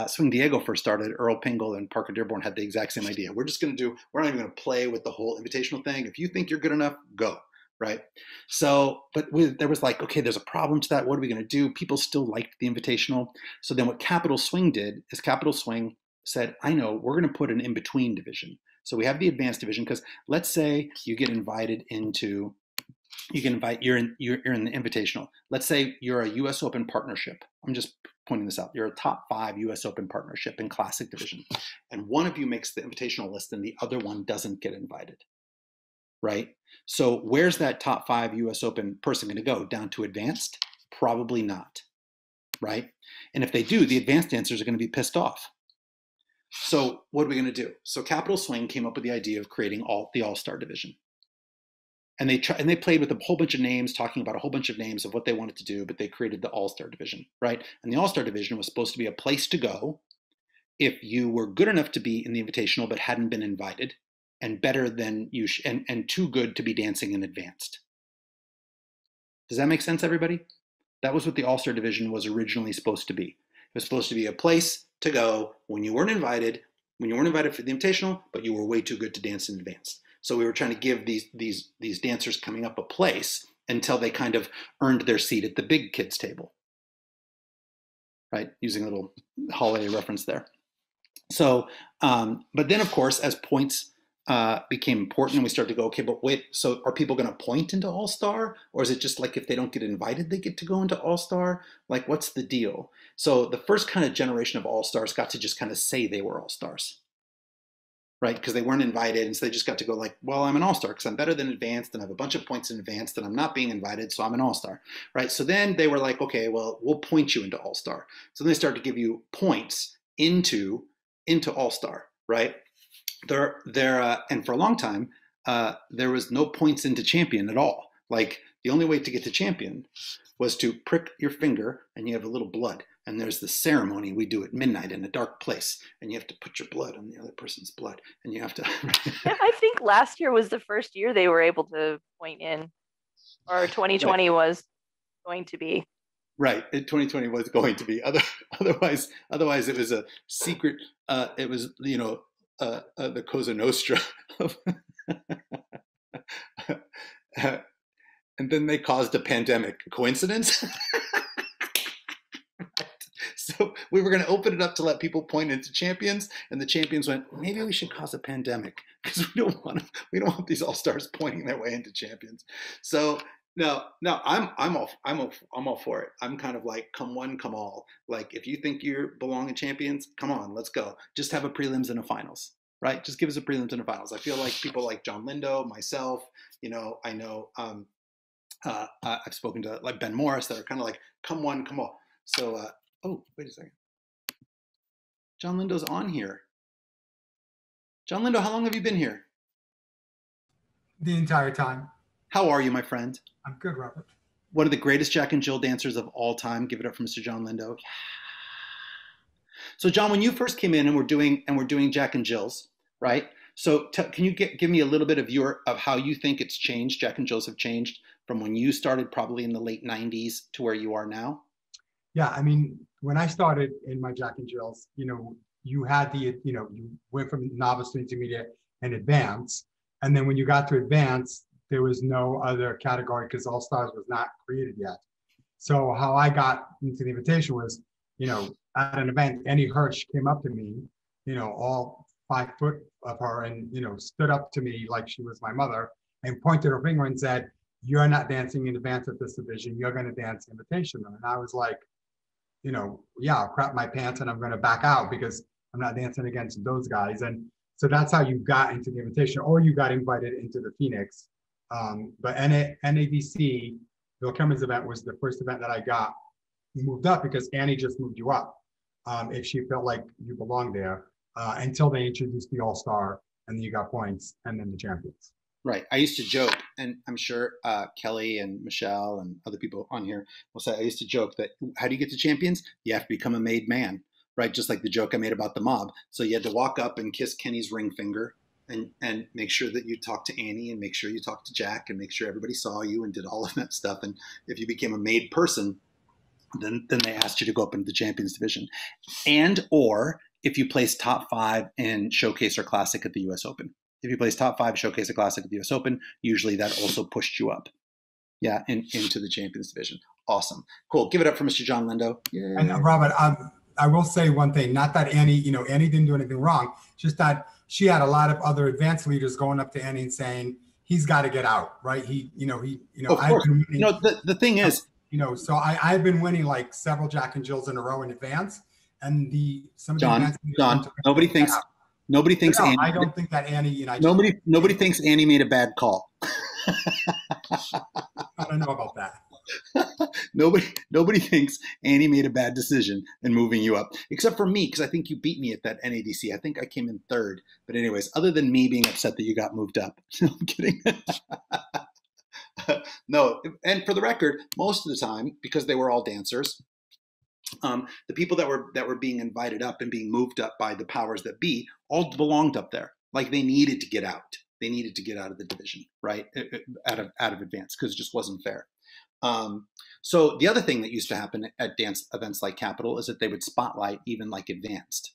Swing Diego first started, Earl Pingle and Parker Dearborn had the exact same idea. We're not even going to play with the whole invitational thing. If you think you're good enough, go. Right. So, but there was like, okay, there's a problem to that. What are we going to do? People still liked the invitational. So then what Capital Swing did is Capital Swing said, I know, we're going to put an in-between division. So we have the advanced division because let's say you get invited into, you're in the invitational. Let's say you're a US Open partnership. I'm just pointing this out. You're a top 5 US Open partnership in classic division. And one of you makes the invitational list and the other one doesn't get invited. Right? So where's that top 5 US Open person going to go? Down to advanced? Probably not. Right? And if they do, the advanced dancers are going to be pissed off. So what are we going to do? So Capital Swing came up with the idea of creating the All-Star division. And they played with a whole bunch of names, talking about a whole bunch of names of what they wanted to do, but they created the All-Star division, right? And the All-Star division was supposed to be a place to go if you were good enough to be in the invitational but hadn't been invited, and better than you and too good to be dancing in advanced. Does that make sense, everybody? That was what the All-Star division was originally supposed to be. It was supposed to be a place to go when you weren't invited for the invitational, but you were way too good to dance in advanced. So we were trying to give these dancers coming up a place until they kind of earned their seat at the big kids table. Right? Using a little holiday reference there. So, but then of course, as points became important and we started to go, okay, but wait, so are people going to point into All-Star? Or is it just like if they don't get invited, they get to go into All-Star? Like, what's the deal? So the first kind of generation of All-Stars got to just kind of say they were All-Stars, right? Because they weren't invited, and so they just got to go like, well, I'm an All-Star because I'm better than advanced and I have a bunch of points in advanced and I'm not being invited, so I'm an All-Star, right? So then they were like, okay, well, we'll point you into All-Star. So then they started to give you points into All-Star, right? And for a long time, there was no points into champion at all. Like the only way to get to champion was to prick your finger and you have a little blood. And there's the ceremony we do at midnight in a dark place. And you have to put your blood on the other person's blood. And you have to. I think last year was the first year they were able to point in, or 2020 was going to be. Right. 2020 was going to be. Otherwise, it was a secret. It was, the Cosa Nostra. And then they caused a pandemic. Coincidence? So we were going to open it up to let people point into champions, and the champions went, maybe we should cause a pandemic because we don't want these all-stars pointing their way into champions. So no, I'm all for it. I'm kind of like, come one, come all. Like if you think you belong in champions, come on, let's go. Just have a prelims and a finals, right? Just give us a prelims and a finals. I feel like people like John Lindo, myself, I know I've spoken to like Ben Morris that are kind of like, come one, come all. So, oh, wait a second. John Lindo's on here. John Lindo, how long have you been here? The entire time. How are you, my friend? I'm good, Robert. One of the greatest Jack and Jill dancers of all time. Give it up for Mr. John Lindo. So, John, when you first came in and we're doing Jack and Jill's, right? So, can you give me a little bit of how you think it's changed? Jack and Jill's have changed from when you started, probably in the late '90s, to where you are now. Yeah, I mean, when I started in my Jack and Jill's, you had you went from novice to intermediate and advanced, and then when you got to advanced, there was no other category because All Stars was not created yet. So how I got into the invitation was, at an event, Annie Hirsch came up to me, all 5 foot of her, and stood up to me like she was my mother and pointed her finger and said, "You're not dancing in advance at this division. You're going to dance invitation." And I was like, yeah, I'll crap my pants and I'm going to back out because I'm not dancing against those guys. And so that's how you got into the invitation, or you got invited into the Phoenix. But NADC, Bill Cameron's event, was the first event that I got moved up because Annie just moved you up if she felt like you belonged there until they introduced the All-Star, and then you got points and then the champions. Right. I used to joke, and I'm sure Kelly and Michelle and other people on here will say, I used to joke that how do you get to champions? You have to become a made man, right? Just like the joke I made about the mob. So you had to walk up and kiss Kenny's ring finger and make sure that you talked to Annie and make sure you talked to Jack and make sure everybody saw you and did all of that stuff. And if you became a made person, then they asked you to go up into the champions division. And or if you placed top 5 in Showcase or Classic at the US Open. If you place top 5 Showcase or Classic at the US Open, usually that also pushed you up. Yeah, into the champions division. Awesome. Cool. Give it up for Mr. John Lindo. Yay. And Robert, I will say one thing, not that Annie, Annie didn't do anything wrong, just that she had a lot of other advanced leaders going up to Annie and saying, he's got to get out, right? Of course. The thing is, so I've been winning like several Jack and Jills in a row in advance. And some of the John, nobody thinks Annie, I don't think that Annie, nobody thinks Annie made a bad call. I don't know about that. Nobody thinks Annie made a bad decision in moving you up, except for me, because I think you beat me at that NADC. I think I came in 3rd. But anyways, other than me being upset that you got moved up. No, I'm kidding. No, and for the record, most of the time, because they were all dancers, the people that were being invited up and being moved up by the powers that be all belonged up there. Like they needed to get out. They needed to get out of the division, right? Out of advance, because it just wasn't fair. So the other thing that used to happen at dance events like Capitol is that they would spotlight even like advanced,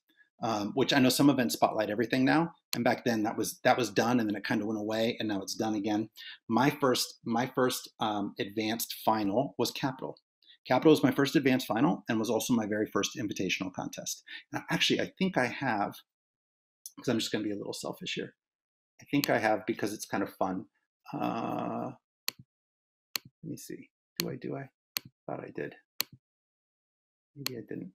which I know some events spotlight everything now. And back then that was done, and then it kind of went away, and now it's done again. My first advanced final was Capitol. Capitol was my first advanced final and was also my very first invitational contest. Now, actually, I think I have, because I'm just going to be a little selfish here. I think I have, because it's kind of fun. Let me see. Do I? Thought I did. Maybe I didn't.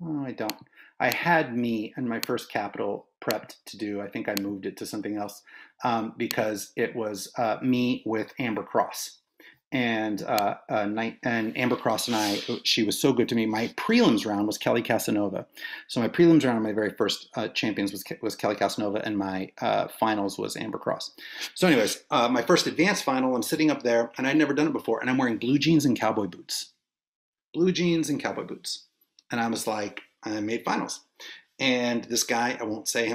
Oh, I don't. I had me and my first Capitol prepped to do. I think I moved it to something else because it was me with Amber Cross. And Amber Cross and I, she was so good to me. My prelims round was Kelly Casanova. So my prelims round, my very first champions was Kelly Casanova, and my finals was Amber Cross. So anyways, my first advanced final, I'm sitting up there, and I'd never done it before, and I'm wearing blue jeans and cowboy boots. Blue jeans and cowboy boots. And I was like, I made finals. And this guy, I won't say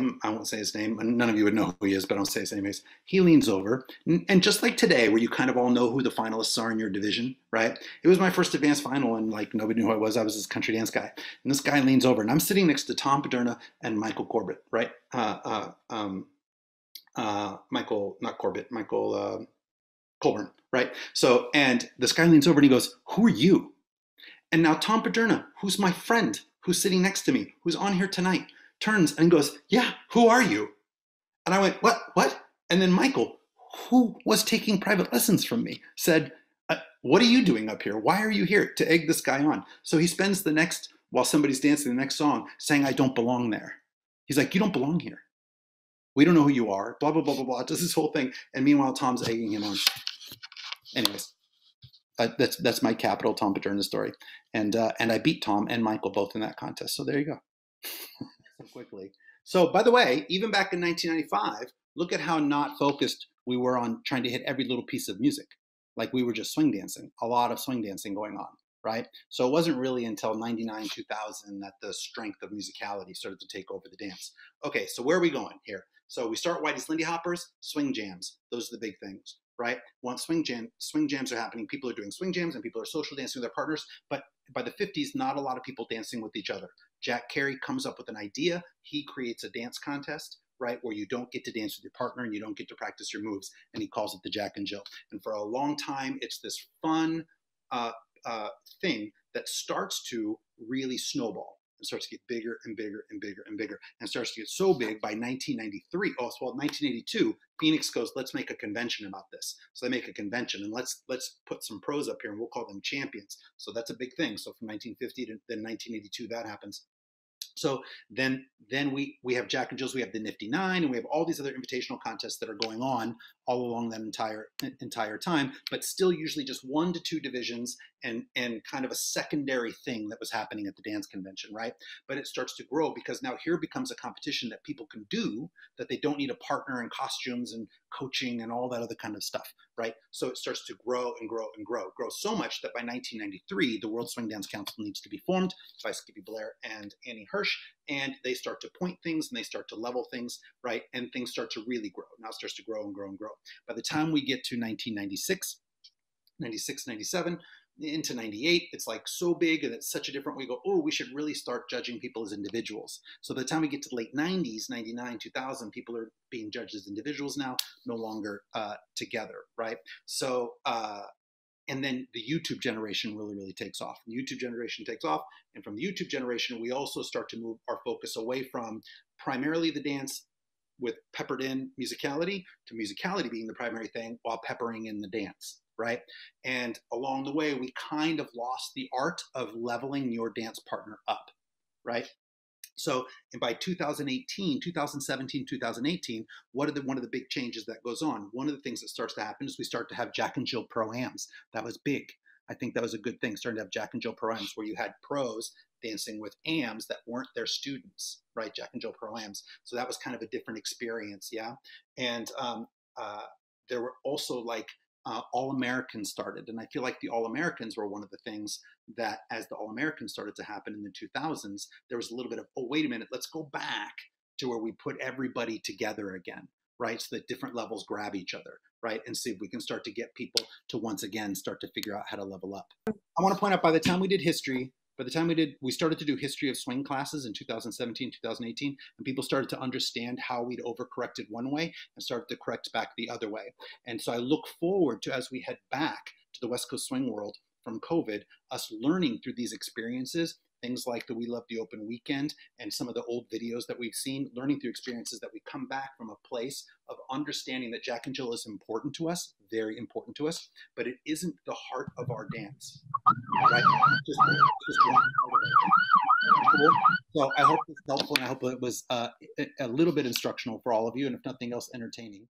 his name. None of you would know who he is, but I'll say his name. He leans over, and just like today, where you kind of all know who the finalists are in your division, right? It was my first advanced final, and like nobody knew who I was. I was this country dance guy. And this guy leans over, and I'm sitting next to Tom Paderna and Michael Corbett, right? Michael Colburn, right? So, and this guy leans over and he goes, "Who are you?" And now Tom Paderna, who's my friend, who's sitting next to me, who's on here tonight, turns and goes, "Yeah, who are you?" And I went, what? And then Michael, who was taking private lessons from me, said, "What are you doing up here? Why are you here?" To egg this guy on. So he spends the next, while somebody's dancing the next song, saying, "I don't belong there." He's like, "You don't belong here. We don't know who you are," blah, blah, blah, blah, blah. Does this whole thing. And meanwhile, Tom's egging him on. Anyways. That's my Capitol Tom Paterna story, and I beat Tom and Michael both in that contest. So there you go. So quickly. So by the way, even back in 1995, look at how not focused we were on trying to hit every little piece of music. Like we were just swing dancing, a lot of swing dancing going on, right? So it wasn't really until 99, 2000 that the strength of musicality started to take over the dance. Okay, so where are we going here? So we start Whitey's Lindy Hoppers, swing jams. Those are the big things. Right? Once swing jams are happening, people are doing swing jams and people are social dancing with their partners. But by the 50s, not a lot of people dancing with each other. Jack Carey comes up with an idea. He creates a dance contest right? Where you don't get to dance with your partner and you don't get to practice your moves. And he calls it the Jack and Jill. And for a long time, it's this fun thing that starts to really snowball. It starts to get bigger and bigger and bigger and bigger, and starts to get so big by 1993. Oh, well, 1982, Phoenix goes, let's make a convention about this. So they make a convention, and let's put some pros up here, and we'll call them champions. So that's a big thing. So from 1950 to then 1982, that happens. So then we have Jack and Jill's, we have the Nifty Nine, and we have all these other invitational contests that are going on all along that entire time, but still usually just 1 to 2 divisions and kind of a secondary thing that was happening at the dance convention, right? But it starts to grow because now here becomes a competition that people can do, that they don't need a partner and costumes and coaching and all that other kind of stuff, right? So it starts to grow and grow and grow so much that by 1993, the World Swing Dance Council needs to be formed by Skippy Blair and Annie Hirsch, and they start to point things and they start to level things, right? And things start to really grow. Now it starts to grow and grow and grow. By the time we get to 1996, 96, 97, into 98, it's like so big and it's such a different way. We go, oh, we should really start judging people as individuals. So by the time we get to the late 90s, 99, 2000, people are being judged as individuals now, no longer together, right? So, and then the YouTube generation really takes off. The YouTube generation takes off. And from the YouTube generation, we also start to move our focus away from primarily the dance with peppered in musicality to musicality being the primary thing while peppering in the dance, right? And along the way, we kind of lost the art of leveling your dance partner up, right? So, and by 2018, 2017, 2018, one of the big changes that goes on? One of the things that starts to happen is we start to have Jack and Jill Pro-Ams. That was big. I think that was a good thing, starting to have Jack and Jill Pro-Ams where you had pros dancing with AMs that weren't their students, right? Jack and Jill Pro-Ams. So that was kind of a different experience, yeah? And there were also like All-Americans started. And I feel like the All-Americans were one of the things that as the All-Americans started to happen in the 2000s, there was a little bit of, oh, wait a minute, let's go back to where we put everybody together again, right? So that different levels grab each other, right? And see if we can start to get people to once again start to figure out how to level up. I want to point out, by the time we did history, we started to do history of swing classes in 2017, 2018, and people started to understand how we'd overcorrected one way and started to correct back the other way. And so I look forward to, as we head back to the West Coast swing world from COVID, us learning through these experiences, things like the We Love the Open weekend and some of the old videos that we've seen, learning through experiences that we come back from a place of understanding that Jack and Jill is important to us, very important to us, but it isn't the heart of our dance, right? Just one part of it. Cool. So I hope it's helpful, and I hope it was a little bit instructional for all of you, and if nothing else, entertaining.